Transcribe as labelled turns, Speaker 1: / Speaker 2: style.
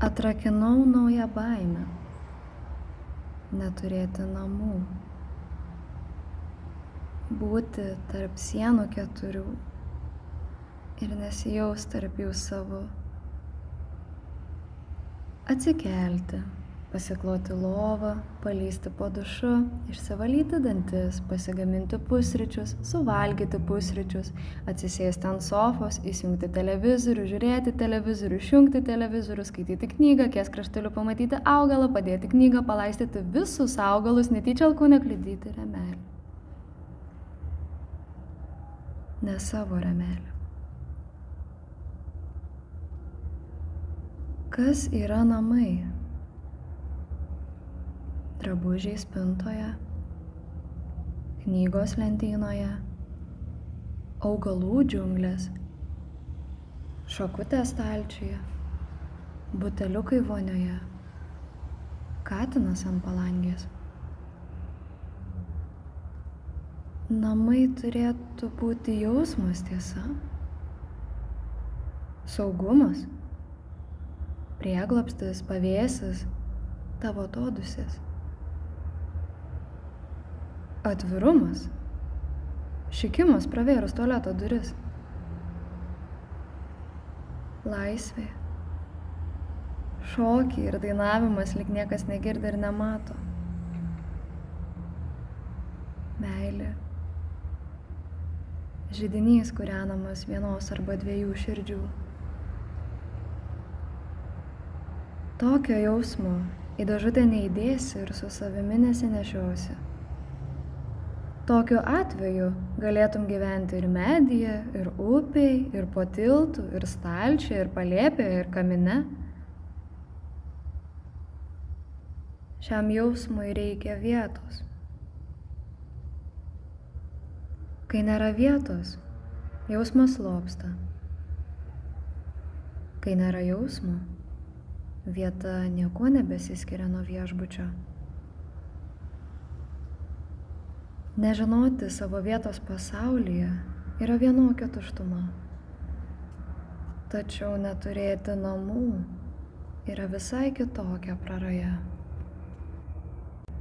Speaker 1: Atrakinau naują baimę - neturėti namų, būti tarp sienų 4 ir nesijaus tarp jų savo. Atsikelti, pasikloti lovą, palysti po dušu, išsivalyti dantis, pasigaminti pusryčius, suvalgyti pusryčius, atsisėsti ant sofos, įsijungti televizorių, žiūrėti televizorių, išjungti televizorių, skaityti knygą, kies krašteliu pamatyti augalą, padėti knygą, palaistyti visus augalus, netyčia alkūne kliudyti rėmelį. Ne savo rėmelį. Kas yra namai? Drabužiai spintoje, knygos lentynoje, augalų džiunglės, šakutės stalčiuje, buteliukai vonioje, katinas ant palangės. Namai turėtų būti jausmas, tiesa, saugumas, prieglobstis, pavėsis, tavo atodūsis. Atvirumas, šikimas pravėrus tualeto duris. Laisvė, šokiai ir dainavimas, lyg niekas negirdi ir nemato. Meilė, židinys kūrenamas vienos arba 2 širdžių. Tokio jausmo į dėžutę neįdėsi ir su savimi nesinešiosi. Tokiu atveju galėtum gyventi ir medyje, ir upėj, ir po tiltu, ir stalčiuje, ir palėpėje, ir kamine. Šiam jausmui reikia vietos. Kai nėra vietos, jausmas slopsta. Kai nėra jausmo, vieta niekuo nebesiskiria nuo viešbučio. Nežinoti savo vietos pasaulyje yra vienokia tuštuma. Tačiau neturėti namų yra visai kitokia praraja.